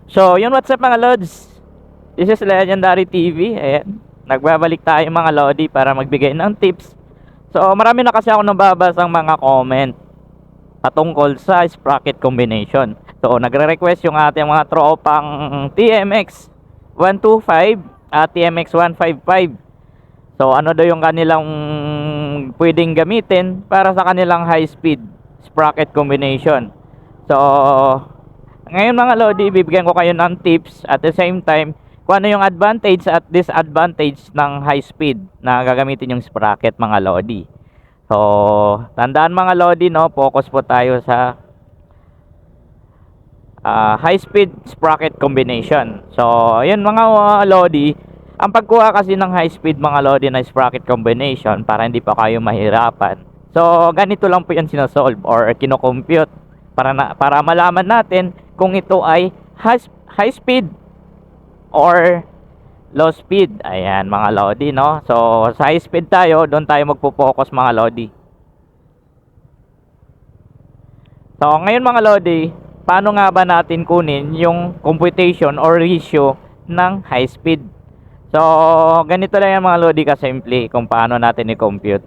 So, yun, what's up mga Lods? This is Legendary TV. Ayan, nagbabalik tayo mga Lodi para magbigay ng tips. So, marami na kasi ako nababasang mga comment patungkol sa sprocket combination. So, nagre-request yung ating mga tropang TMX 125 at TMX 155. So, ano daw yung kanilang pwedeng gamitin para sa kanilang high speed sprocket combination. So, ngayon mga Lodi, bibigyan ko kayo ng tips at the same time kung ano yung advantage at disadvantage ng high speed na gagamitin yung sprocket mga Lodi. So, tandaan mga Lodi, no, focus po tayo sa high speed sprocket combination. So, ayun mga Lodi, ang pagkuha kasi ng high speed mga Lodi na sprocket combination para hindi pa kayo mahirapan. So, ganito lang po yan sinasolve or kino-compute para malaman natin kung ito ay high speed or low speed. Ayan mga Lodi, no? So, sa high speed tayo, doon tayo magpo-focus mga Lodi. So, ngayon mga Lodi, paano nga ba natin kunin yung computation or ratio ng high speed? So, ganito lang yan mga Lodi kasimple kung paano natin i-compute.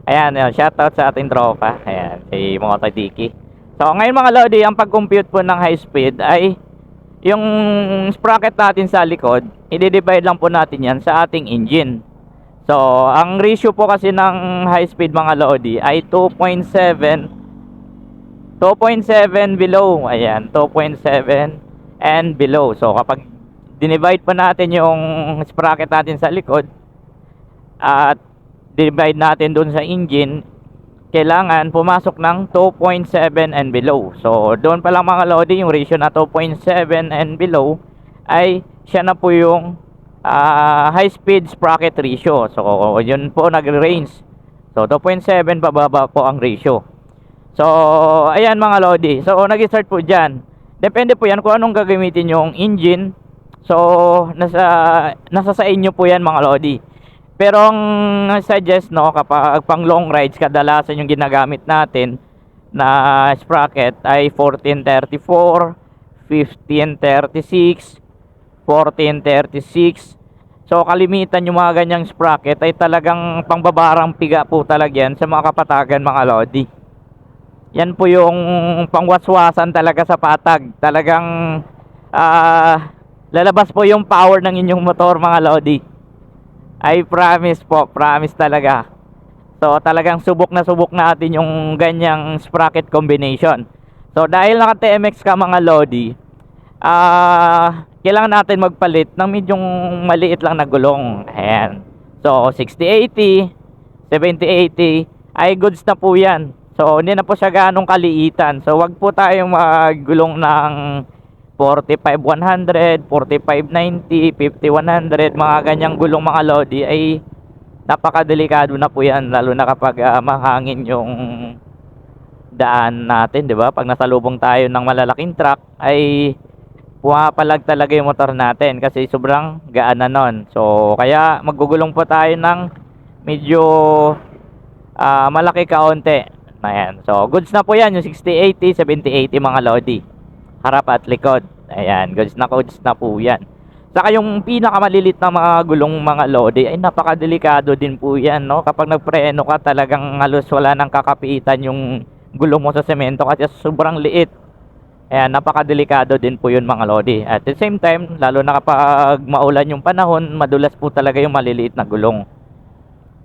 Ayan, shoutout sa ating tropa. Ayan, si Moto Diki. So, ngayon mga Lodi, ang pag-compute po ng high speed ay yung sprocket natin sa likod, i-divide lang po natin yan sa ating engine. So, ang ratio po kasi ng high speed mga Lodi ay 2.7 below. Ayan, 2.7 and below. So, kapag dinivide pa natin yung sprocket natin sa likod at divide natin dun sa engine, kailangan pumasok ng 2.7 and below. So, doon pa lang mga Lodi, yung ratio na 2.7 and below ay siya na po yung high speed sprocket ratio. So, yun po nagre-range. So, 2.7 pababa po ang ratio. So, ayan mga Lodi. So, nag-start po dyan. Depende po yan kung anong gagamitin yung engine. So, nasa sa inyo po yan mga Lodi. Pero ang suggest, no, kapag pang long rides, kadalasan yung ginagamit natin na sprocket ay 1434, 1536, 1436. So, kalimitan yung mga ganyang sprocket ay talagang pangbabarang piga po talaga yan sa mga kapatagan mga Lodi. Yan po yung pangwaswasan talaga sa patag. Talagang lalabas po yung power ng inyong motor mga Lodi. I promise po, promise talaga. So, talagang subok na subok natin yung ganyang sprocket combination. So, dahil naka-TMX ka mga Lodi, kailangan natin magpalit ng medyong maliit lang na gulong. Ayan. So, 6080, 7080 ay goods na po yan. So, hindi na po siya ganong kaliitan. So, wag po tayong maggulong ng 45-100, 45-90, 50-100. Mga ganyang gulong mga Lodi ay napakadelikado na po yan. Lalo na kapag mahangin yung daan natin, di ba? Pag nasalubong tayo ng malalaking truck ay pumapalag talaga yung motor natin kasi sobrang gaan na nun. So, kaya magugulong po tayo ng medyo malaki kaunti. Ayan. So, goods na po yan. Yung 6080, 7080 mga Lodi. Harap at likod. Ayan. Goods na po yan. Saka yung pinakamalilit na mga gulong mga Lodi ay napakadelikado din po yan, no? Kapag nagpreno ka talagang halos wala nang kakapitan yung gulong mo sa semento kasi sobrang liit. Ayan, napakadelikado din po yun mga Lodi. At the same time, lalo na kapag maulan yung panahon, madulas po talaga yung maliliit na gulong.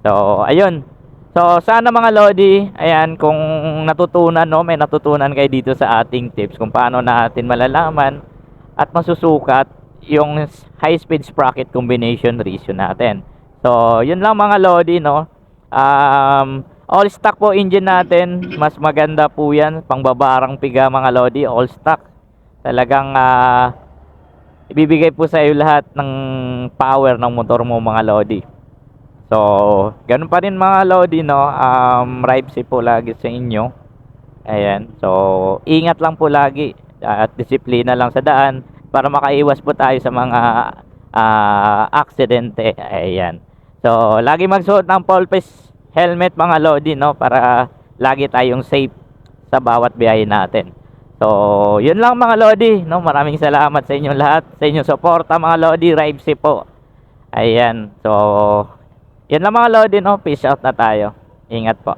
So, ayun. So, sana mga Lodi, ayan, kung natutunan, no, may natutunan kayo dito sa ating tips kung paano natin malalaman at masusukat yung high speed sprocket combination ratio natin. So, yun lang mga Lodi, no. All stock po engine natin, mas maganda po yan, pangbabarang piga mga Lodi, all stock. Talagang ibibigay po sa iyo lahat ng power ng motor mo mga Lodi. So, ganun pa rin mga Lodi, no. Drive safe po lagi sa inyo. Ayan, so ingat lang po lagi at disiplina lang sa daan para makaiwas po tayo sa mga aksidente. Ayan. So, lagi magsuot ng full face helmet mga Lodi, no, para lagi tayong safe sa bawat biyahe natin. So, yun lang mga Lodi, no? Maraming salamat sa inyong lahat, sa inyong suporta mga Lodi, Rivesy po. Ayan. So, yun lang mga Lodi, no? Peace out na tayo. Ingat po.